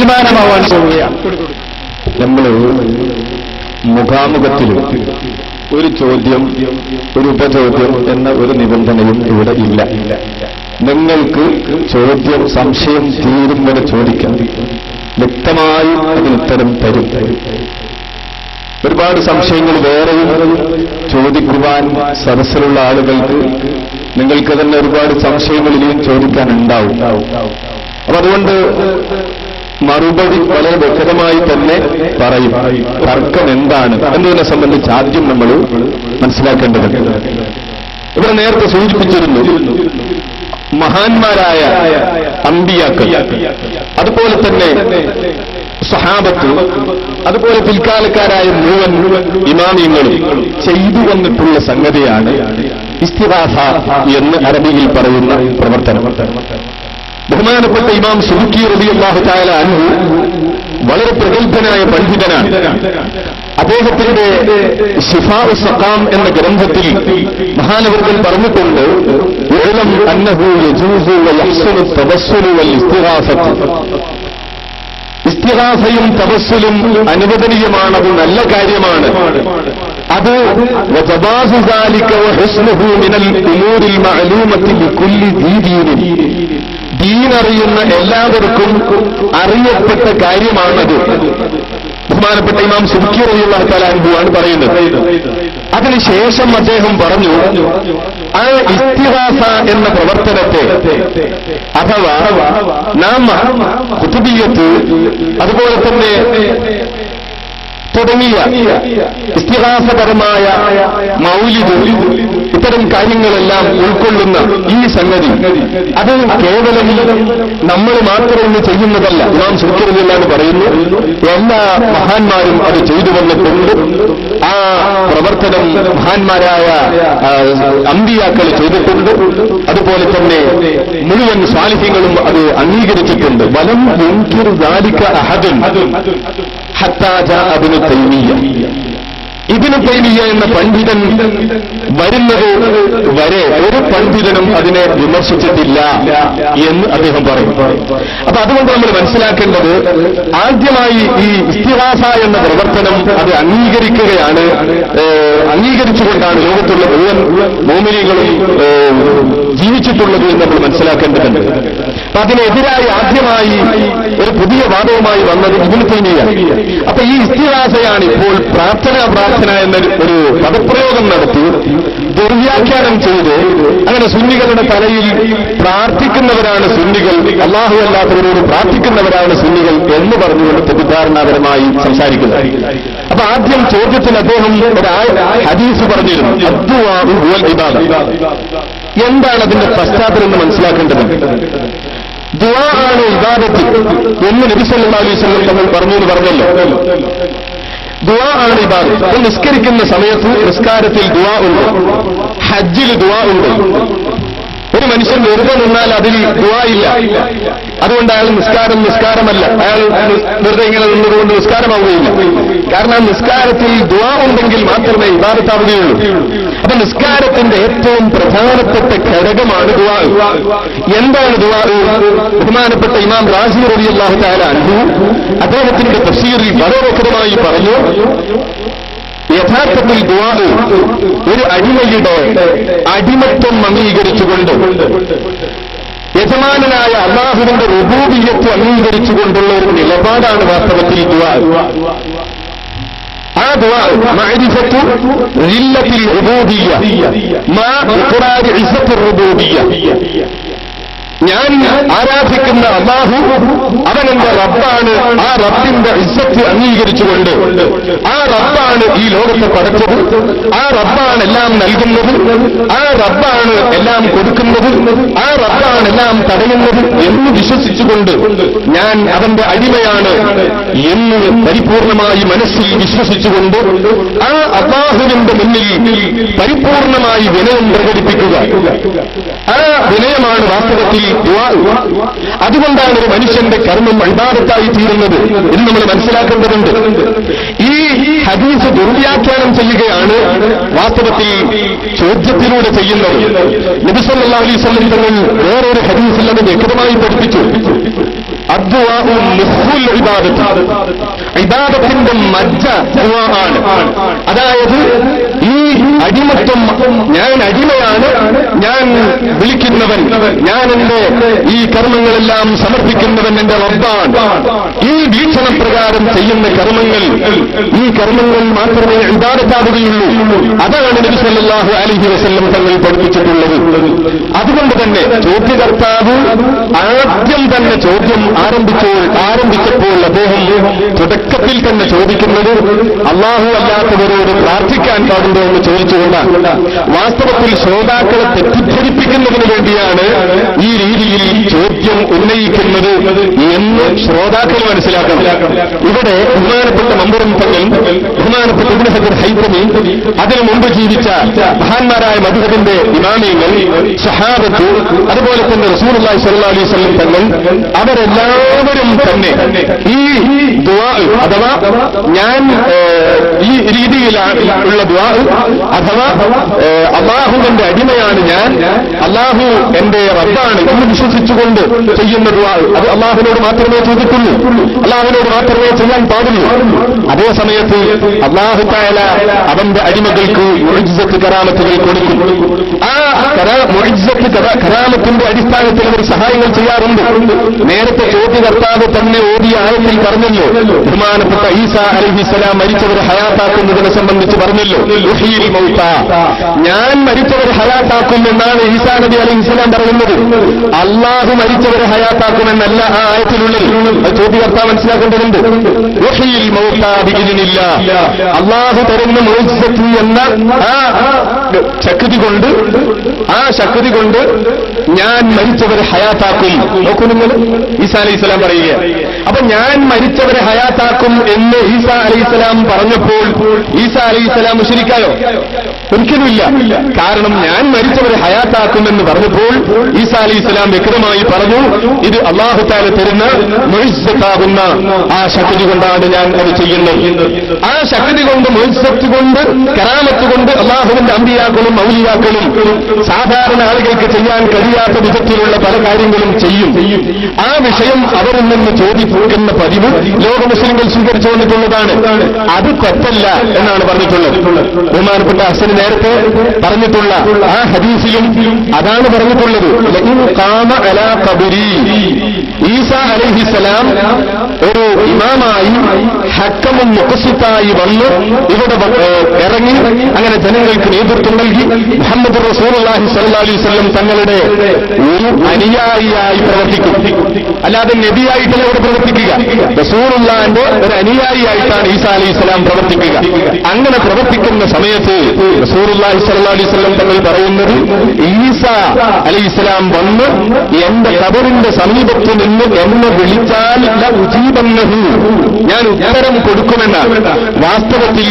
തീരുമാനമാവാൻ പോവുകയാണ്. നമ്മൾ മുഖാമുഖത്തിലും ഒരു ചോദ്യം ഒരു ഉപചോദ്യം എന്ന ഒരു നിബന്ധനയും ഇവിടെ ഇല്ല. നിങ്ങൾക്ക് ചോദ്യം സംശയം തീരും വരെ ചോദിക്കാം, വ്യക്തമായി അതിന് ഉത്തരം തരും. ഒരുപാട് സംശയങ്ങൾ വേറെയും ചോദിക്കുവാൻ സദസ്സിലുള്ള ആളുകൾക്ക് നിങ്ങൾക്ക് തന്നെ ഒരുപാട് സംശയങ്ങളിലും ചോദിക്കാനുണ്ടാവും. അപ്പൊ അതുകൊണ്ട് മറുപടി വളരെ വ്യക്തമായി തന്നെ പറയും. തർക്കം എന്താണ് എന്നതിനെ സംബന്ധിച്ച് ആദ്യം നമ്മൾ മനസ്സിലാക്കേണ്ടതുണ്ട്. ഇവിടെ നേരത്തെ സൂചിപ്പിച്ചിരുന്നു, മഹാന്മാരായ അമ്പിയാക്കൾ, അതുപോലെ തന്നെ സഹാബത്ത്, അതുപോലെ പിൽക്കാലക്കാരായ മുഴുവൻ ഇമാമിയങ്ങളും ചെയ്തു വന്നിട്ടുള്ള സംഗതിയാണ് ഇസ്തിഗാസ എന്ന് അറബിയിൽ പറയുന്ന പ്രവർത്തനം. ബഹുമാനപ്പെട്ട ഇമാം സുബുക്കി റളിയല്ലാഹു തആല അൻഹു വളരെ പ്രഗത്ഭനായ പണ്ഡിതനാണ്. അദ്ദേഹത്തിന്റെ ശിഫാഉ സഖാം എന്ന ഗ്രന്ഥത്തിൽ മഹാനവർകൾ പറഞ്ഞിട്ടുണ്ട്, ഇഅ്ലം അന്നഹു യജൂസു വയഹ്സുനു തവസ്സുലു വൽ ഇസ്തിഗാസത്തു. ഇസ്തിഗാസയും തവസ്സുലും അനുവദനീയമാണ്, അത് നല്ല കാര്യമാണ്. അത് വജവാസു ദാലിക വഹുസ്നുഹു മിനൽ ഉമൂരിൽ മഅലൂമത്തി ലികുല്ലി ദീനീൻ. ദീനറിയുന്ന എല്ലാവർക്കും അറിയപ്പെട്ട കാര്യമാണത്. ബഹുമാനപ്പെട്ട ഇമാം സുബ്കി റളിയല്ലാഹു തആല അൻഹു ആണ് പറയുന്നത്. അതിനുശേഷം അദ്ദേഹം പറഞ്ഞു, ആ ഇസ്തിഗാസ എന്ന പ്രവർത്തനത്തെ അഥവാ നാം ഖുതുബിയ്യത്ത് അതുപോലെ തന്നെ തുടങ്ങിയ ഇസ്തിഗാസപരമായ മൗലിദ് ഇത്തരം കാര്യങ്ങളെല്ലാം ഉൾക്കൊള്ളുന്ന ഈ സംഗതി അത് കേവലം നമ്മൾ മാത്രം ചെയ്യുന്നതല്ല. ഇമാം സുബ്കി റളിയല്ലാഹു പറയുന്നു, എല്ലാ മഹാന്മാരും അത് ചെയ്തു വന്നിട്ടുണ്ട്. ആ പ്രവർത്തനം മഹാന്മാരായ അമ്പിയാക്കൾ ചെയ്തിട്ടുണ്ട്. അതുപോലെ തന്നെ മുഴുവൻ സ്വാലിഹ്യങ്ങളും അത് അംഗീകരിച്ചിട്ടുണ്ട്. വലം യുൻകിറു ദാലിക അഹദുൻ ഹത്താ ജാഅ ഇബ്നു തൈമിയ്യ. ഇബ്നു തൈമിയ്യ എന്ന പണ്ഡിതൻ വരുന്നത് വരെ ഒരു പണ്ഡിതനും അതിനെ വിമർശിച്ചിട്ടില്ല എന്ന് അദ്ദേഹം പറയും. അപ്പൊ അതുകൊണ്ട് നമ്മൾ മനസ്സിലാക്കേണ്ടത്, ആദ്യമായി ഈ ഇസ്തിഗാസ എന്ന പ്രവർത്തനം അത് അംഗീകരിക്കുകയാണ്, അംഗീകരിച്ചുകൊണ്ടാണ് ലോകത്തുള്ള മുഴുവൻ മോമിനീകളും ജീവിച്ചിട്ടുള്ളത് എന്ന് നമ്മൾ മനസ്സിലാക്കേണ്ടതുണ്ട്. അപ്പൊ അതിനെതിരായി ആദ്യമായി ഒരു പുതിയ വാദവുമായി വന്നത് ഇബ്നു തൈമിയ്യ. അപ്പൊ ഈ ഇസ്തിഗാസയാണ് ഇപ്പോൾ പ്രാർത്ഥന എന്ന ഒരു പദപ്രയോഗം നടത്തി ദുർവ്യാഖ്യാനം ചെയ്ത് അങ്ങനെ സുന്നികളുടെ തലയിൽ പ്രാർത്ഥിക്കുന്നവരാണ് സുന്നികൾ, അല്ലാഹു അല്ലാത്തവരോട് പ്രാർത്ഥിക്കുന്നവരാണ് സുന്നികൾ എന്ന് പറഞ്ഞുകൊണ്ട് തെറ്റിദ്ധാരണാപരമായി സംസാരിക്കുന്നത്. അപ്പൊ ആദ്യം ചോദ്യത്തിൽ അദ്ദേഹം ഒരു ഹദീസ് പറഞ്ഞിരുന്നു, അദ്ദുആഉ ഹുവൽ ഇബാദ. എന്താണ് അതിന്റെ പശ്ചാത്തലം എന്ന് മനസ്സിലാക്കേണ്ടതുണ്ട്. ദുആ ആണ് ഇബാദത്ത് എന്ന് നബി സല്ലല്ലാഹു അലൈഹി വസല്ലം തങ്ങൾ പറഞ്ഞല്ലോ. ദുആ ആണ് ഇബാദത്ത്. നിസ്കരിക്കുന്ന സമയത്ത് നിസ്കാരത്തിൽ ദുആ ഉണ്ട്, ഹജ്ജിൽ ദുആ ഉണ്ട്. ഒരു മനുഷ്യൻ വെറുതെ നിന്നാൽ അതിൽ ദുആ ഇല്ല. അതുകൊണ്ട് അയാൾ നിസ്കാരമല്ല, അയാൾ വെറുതെ ഇങ്ങനെ നിന്നുകൊണ്ട് നിസ്കാരമാവുകയില്ല. കാരണം നിസ്കാരത്തിൽ ദുആ ഉണ്ടെങ്കിൽ മാത്രമേ ഇബാദത്താവുകയുള്ളൂ. അപ്പൊ നിസ്കാരത്തിന്റെ ഏറ്റവും പ്രധാനപ്പെട്ട ഘടകമാണ് ദുആ. എന്താണ് ദുആ? ബഹുമാനപ്പെട്ട ഇമാം റാസി റളിയല്ലാഹു തആല അൻഹു അദ്ദേഹത്തിന്റെ തഫ്സീറിൽ വളരെ വ്യക്തമായി പറഞ്ഞു, യഥാർത്ഥത്തിൽ ദുആ ഒരു അടിമയുടെ അടിമത്വം അംഗീകരിച്ചുകൊണ്ട് യജമാനനായ അല്ലാഹുവിന്റെ റുബൂബിയ്യത്ത് അംഗീകരിച്ചുകൊണ്ടുള്ള ഒരു നിലപാടാണ് വാസ്തവത്തിൽ ദുആ. ആ ദുആ മഅരിഫത്തു റില്ലത്തിൽ ഉബൂദിയ്യ മാ ഇഖ്റാരി ഇസ്സത്തുർ റുബൂബിയ്യ. ഞാൻ ആരാധിക്കുന്ന അല്ലാഹു അവൻ എന്റെ റബ്ബാണ്. ആ റബ്ബിന്റെ ഇസ്സത്ത് അംഗീകരിച്ചുകൊണ്ട് ആ റബ്ബാണ് ഈ ലോകത്തെ പടച്ചത്, ആ റബ്ബാണ് എല്ലാം നൽകുന്നത്, ആ റബ്ബാണ് എല്ലാം കൊടുക്കുന്നത്, ആ റബ്ബാണ് എല്ലാം തടയുന്നത് എന്ന് വിശ്വസിച്ചുകൊണ്ട് ഞാൻ അവന്റെ അടിമയാണ് എന്ന് പരിപൂർണമായി മനസ്സിൽ വിശ്വസിച്ചുകൊണ്ട് ആ അല്ലാഹുവിന്റെ മുന്നിൽ പരിപൂർണമായി വിനയം പ്രകടിപ്പിക്കുക. ആ വിനയമാണ് വാസ്തവത്തിൽ ദുആ. അതുകൊണ്ടാണ് ഒരു മനുഷ്യന്റെ കർമ്മം ഇബാദത്തായി തീരുന്നത് എന്ന് നമ്മൾ മനസ്സിലാക്കേണ്ടതുണ്ട്. ഈ ഹദീസ് ദുർവ്യാഖ്യാനം ചെയ്യുകയാണ് വാസ്തവത്തിൽ ചോദ്യത്തിലൂടെ ചെയ്യുന്നത്. നബി സല്ലല്ലാഹു അലൈഹി വസല്ലം തങ്ങൾ വേറൊരു ഹദീസിൽ അത് വ്യക്തമായി പഠിപ്പിച്ചു. അദ്ദുആഉ മുഖ്ഉൽ ഇബാദത്ത്, ഇബാദത്തിന്റെ മജ്ജ ദുആ ആണ്. അതായത് ഈ അടിമത്വം, ഞാൻ അടിമയാണ്, ഞാൻ വിളിക്കുന്നവൻ, ഞാൻ എന്റെ ഈ കർമ്മങ്ങളെല്ലാം സമർപ്പിക്കുന്നവൻ എന്റെ റബ്ബാണ്. ഈ വീക്ഷണപ്രകാരം ചെയ്യുന്ന കർമ്മങ്ങൾ, ഈ കർമ്മങ്ങൾ മാത്രമേ ഇബാദത്താവുകയുള്ളൂ. അതാണ് നബി സല്ലല്ലാഹു അലൈഹി വസല്ലം തങ്ങൾ പഠിപ്പിച്ചിട്ടുള്ളത്. അതുകൊണ്ട് തന്നെ ചോദ്യകർത്താവ് ആദ്യം തന്നെ ചോദ്യം ആരംഭിച്ചപ്പോൾ അദ്ദേഹം തുടക്കത്തിൽ തന്നെ ചോദിക്കുന്നത് അല്ലാഹു അല്ലാത്തവരോട് പ്രാർത്ഥിക്കാൻ പാടുണ്ടോ എന്ന് ചോദിച്ചുകൊണ്ടാണ്. വാസ്തവത്തിൽ ശ്രോതാക്കളെ തെറ്റിദ്ധരിപ്പിക്കുന്നതിന് വേണ്ടിയാണ് ഈ രീതിയിൽ ചോദ്യം ഉന്നയിക്കുന്നത് എന്ന് ശ്രോതാക്കൾ മനസ്സിലാക്കണം. ഇവിടെ ബഹുമാനപ്പെട്ട മമ്പുറം തങ്ങൾ, ബഹുമാനപ്പെട്ട ഇബ്നു ഹജർ ഹൈതമി, അതിനു മുമ്പ് ജീവിച്ച മഹാന്മാരായ മദ്ഹബിന്റെ ഇമാമിയങ്ങൾ, സഹാബത്ത്, അതുപോലെ തന്നെ റസൂലുള്ളാഹി സ്വല്ലല്ലാഹു അലൈഹി വസല്ലം തങ്ങൾ, അവരെല്ലാവരും തന്നെ ഈ ദുആ അഥവാ ഞാൻ ഈ രീതിയിലുള്ള ദുആ അഥവാ അല്ലാഹുവിന്റെ അടിമയാണ് ഞാൻ, അല്ലാഹു എന്റെ റബ്ബാണ് എന്ന് വിശ്വസിച്ചുകൊണ്ട് ചെയ്യുന്ന ദുആ അത് അല്ലാഹുവിനോട് മാത്രമേ ചോദിക്കുള്ളൂ, അല്ലാഹുവിനോട് മാത്രമേ ചെയ്യാൻ പാടുള്ളൂ. അതേ സമയത്ത് അല്ലാഹു തആല അവന്റെ അടിമകൾക്ക് മുഅ്ജിസത്ത് കറാമത്തുകൾ കൊടുക്കും. ആ മുഅ്ജിസത്ത് കറാമത്തിന്റെ അടിസ്ഥാനത്തിൽ അവർ സഹായങ്ങൾ ചെയ്യാറുണ്ട്. നേരത്തെ ചോദ്യകർത്താവ് തന്നെ ഓതിയ ആയത്തിൽ പറഞ്ഞല്ലോ, ബഹുമാനപ്പെട്ട ഈസാ അലൈഹിസ്സലാം മരിച്ചവരെ ഹയാത്താക്കുന്നതിനെ സംബന്ധിച്ച് പറഞ്ഞല്ലോ, യുഹ്യിൽ മൗത, ഞാൻ മരിച്ചവരെ ഹയാത്താക്കും എന്നാണ് ഈസാ നബി അലൈഹിസ്സലാം പറയുന്നത്. അല്ലാഹു മരിച്ചവരെ ഹയാത്താക്കുമെന്നല്ല ആ ആയത്തിലുള്ളത്. അത് ചോദ്യകർത്താവ് മനസ്സിലാക്കേണ്ടതുണ്ട്. യുഹ്യിൽ മൗത ബിഇദ്നില്ലാഹ്, അല്ലാഹു തരുന്ന മുഅ്ജിസത്ത് എന്ന ആ ശക്തി കൊണ്ട് ഞാൻ മരിച്ചവരെ ഹയാത്താക്കും. നോക്കൂ നിങ്ങൾ, ഈസാ അലൈഹിസ്സലാം പറയുക. അപ്പൊ ഞാൻ മരിച്ചവരെ ഹയാത്താക്കും എന്ന് ഈസാ അലൈഹിസ്സലാം പറഞ്ഞപ്പോൾ ഈസാ അലൈഹിസ്സലാം മുശ്രിക്കായോ? ഒരിക്കലുമില്ല. കാരണം ഞാൻ മരിച്ചവരെ ഹയാത്താക്കും എന്ന് പറഞ്ഞപ്പോൾ ഈസാ അലൈഹിസ്സലാം വ്യക്തമായി പറഞ്ഞു, ഇത് അല്ലാഹു തആല തരുന്ന മുഅ്ജിസത്താകുന്ന ആ ശക്തി കൊണ്ടാണ് ഞാൻ അത് ചെയ്യുന്നത്. ആ ശക്തി കൊണ്ട്, മുഅ്ജിസത്ത് കൊണ്ട്, കറാമത്ത് കൊണ്ട് അല്ലാഹുവിന്റെ അമ്പിയാക്കളും ഔലിയാക്കളും സാധാരണ ആളുകൾക്ക് ചെയ്യാൻ കഴിയാത്ത വിധത്തിലുള്ള പല കാര്യങ്ങളും ചെയ്യും. ആ വിഷയം അവരിൽ നിന്ന് ചോദിക്കുന്ന പതിവ് ലോക മുസ്ലിങ്ങൾ സ്വീകരിച്ചു വന്നിട്ടുള്ളതാണ്. അത് തെറ്റല്ല എന്നാണ് പറഞ്ഞിട്ടുള്ളത്. ബഹുമാനപ്പെട്ട ഹസൻ നേരത്തെ പറഞ്ഞിട്ടുള്ള ആ ഹദീസിലും അതാണ് പറഞ്ഞിട്ടുള്ളത്. ഈസാ അലൈഹിസ്സലാം ഒരു ഇമാമായി ഹക്കമും മുഖസിത്തായി വന്ന് ഇവിടെ ഇറങ്ങി അങ്ങനെ ജനങ്ങൾക്ക് നേതൃത്വം നൽകി മുഹമ്മദ് റസൂലുള്ളാഹി സ്വല്ലല്ലാഹു അലൈഹി വസല്ലം തങ്ങളുടെ ഒരു അനുയായിയായി പ്രവർത്തിക്കും. അല്ലാതെ നബിയായിട്ടല്ല ഇവിടെ പ്രവർത്തിക്കുക. റസൂലുള്ളാഹിന്റെ ഒരു അനുയായിയായിട്ടാണ് ഈസാ അലൈഹിസ്സലാം പ്രവർത്തിക്കുക. അങ്ങനെ പ്രവർത്തിക്കുന്ന സമയത്ത് റസൂലുള്ളാഹി സ്വല്ലല്ലാഹു അലൈഹി വസല്ലം തങ്ങൾ പറയുന്നത്, ഈസാ അലൈഹിസ്സലാം വന്ന് എന്റെ ഖബറിന്റെ സമീപത്ത് നിന്ന് എന്നെ വിളിച്ചാൽ ഉജീബന്നഹു, ഞാൻ ഉത്തരം കൊടുക്കുമെന്നാണ്. വാസ്തവത്തിൽ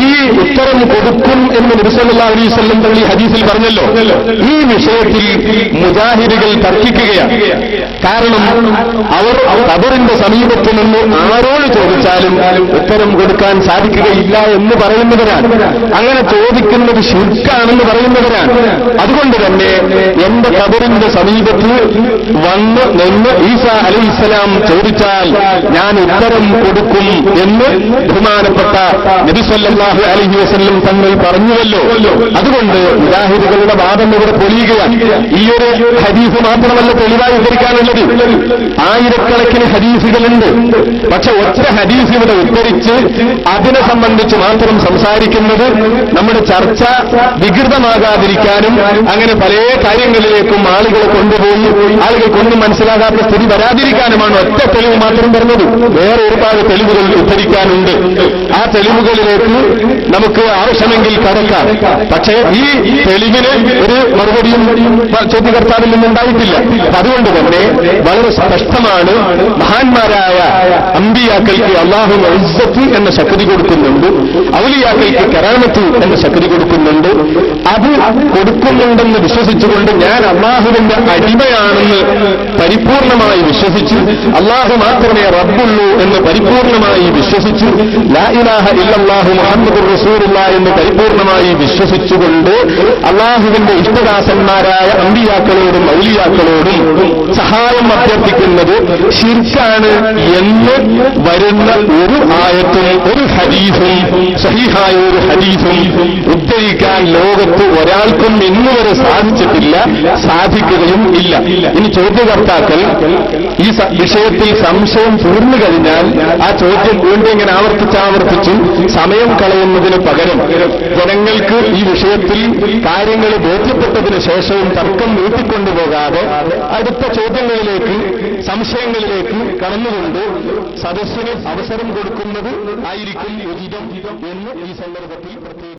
ഈ ഉത്തരം കൊടുക്കും എന്ന് നബി സല്ലല്ലാഹു അലൈഹി വസല്ലം തങ്ങൾ ഈ ഹദീസിൽ പറഞ്ഞല്ലോ. ഈ വിഷയത്തിൽ മുജാഹിദുകൾ തർക്കിക്കുകയാണ്. കാരണം അവർ ഖബറിന്റെ സമീപത്ത് നിന്ന് ആരോട് ചോദിച്ചാലും ഉത്തരം കൊടുക്കാൻ സാധിക്കുകയില്ല എന്ന് പറയുന്നവരാണ്. അങ്ങനെ ചോദിക്കുന്നത് ശിർക്കാണെന്ന് പറയുന്നവരാണ്. അതുകൊണ്ട് തന്നെ എന്റെ ഖബറിന്റെ സമീപത്ത് വന്ന് നിന്ന് ഈസാ അലൈഹിസ്സലാം ചോദിച്ചാൽ ഞാൻ ഉത്തരം കൊടുക്കും എന്ന് ബഹുമാനപ്പെട്ട നബി സല്ലല്ലാഹു അലൈഹി വസല്ലം തങ്ങൾ പറഞ്ഞുവല്ലോ. അതുകൊണ്ട് മുജാഹിദുകളുടെ വാദം ഇവിടെ പൊളിയുകയാണ്. ഈ ഒരു ഹദീസ് മാത്രമല്ല തെളിവായി ഉദ്ധരിക്കാനുള്ളത്, ആയിരക്കണക്കിന് ഹദീസുകളുണ്ട്. പക്ഷെ ഒറ്റ ഹദീസ് ഇവിടെ ഉദ്ധരിച്ച് അതിനെ സംബന്ധിച്ച് മാത്രം സംസാരിക്കുന്നത് നമ്മുടെ ചർച്ച വികൃതമാകാതിരിക്കാനും അങ്ങനെ പല കാര്യങ്ങളിലേക്കും ആളുകളെ കൊണ്ടുപോയി ആളുകൾക്കൊന്നും മനസ്സിലാകാത്ത സ്ഥിതി വരാതിരിക്കാനുമാണ് ഒറ്റ തെളിവ് മാത്രം പറഞ്ഞത്. വേറെ ഒരുപാട് തെളിവുകൾ ഉദ്ധരിക്കാനുണ്ട്. ആ തെളിവുകളിലേക്ക് നമുക്ക് ആവശ്യമെങ്കിൽ കടക്കാം. പക്ഷേ ഈ തെളിവിന് ഒരു മറുപടിയും ചോദ്യകർത്താവിൽ നിന്നുണ്ടായിട്ടില്ല. അതുകൊണ്ട് തന്നെ വളരെ സ്പഷ്ടമാണ് മഹാന്മാരായ അമ്പിയാക്കൾക്ക് അല്ലാഹു ഇസ്സത്ത് എന്ന ശക്തി കൊടുക്കുന്നുണ്ട്, ഔലിയാക്കൾക്ക് കറാമത്ത് എന്ന ശക്തി കൊടുക്കുന്നുണ്ട്. അത് കൊടുക്കുന്നുണ്ടെന്ന് വിശ്വസിച്ചുകൊണ്ട് ഞാൻ അല്ലാഹുവിന്റെ അടിമയാണെന്ന് പരിപൂർണമായി വിശ്വസിച്ച്, അല്ലാഹു മാത്രമേ റബ്ബുള്ളൂ എന്ന് പരിപൂർണമായി വിശ്വസിച്ച്, ലാ ഇലാഹ ഇല്ലല്ലാഹു മുഹമ്മദുർ റസൂലുള്ളാഹി എന്ന് പരിപൂർണമായി വിശ്വസിച്ചുകൊണ്ട് അല്ലാഹുവിന്റെ ഇഷ്ടദാസന്മാരായ അമ്പിയാക്കളോടും ഔലിയാക്കളോടും സഹായം അഭ്യർത്ഥിക്കുന്നത് ശിർക്കാണ് എന്ന് വരുന്ന ഒരു ആയത്തും ഒരു ഹദീസും, സഹീഹായ ഒരു ഹദീസും ഉദ്ധരിക്കാൻ ലോകത്ത് ഒരാൾക്കും ഇന്നുവരെ സാധിച്ചിട്ടില്ല, സാധിക്കുകയും ഇല്ല. ഇനി ചോദ്യകർത്താക്കൾ ഈ വിഷയത്തിൽ സംശയം തീർന്നു കഴിഞ്ഞാൽ ആ ചോദ്യം വീണ്ടും ഇങ്ങനെ ആവർത്തിച്ച് സമയം കളയുന്നതിന് പകരം ജനങ്ങൾക്ക് ഈ വിഷയത്തിൽ കാര്യങ്ങൾ ബോധ്യപ്പെട്ടതിന് ശേഷവും തർക്കം നീട്ടിക്കൊണ്ടുപോകാതെ അടുത്ത ചോദ്യങ്ങളിലേക്ക്, സംശയങ്ങളിലേക്ക് കടന്നുകൊണ്ട് സദസ്സിന് അവസരം കൊടുക്കുന്നത് ആയിരിക്കും ഉചിതം എന്ന് ഈ സന്ദർഭത്തിൽ പ്രത്യേകം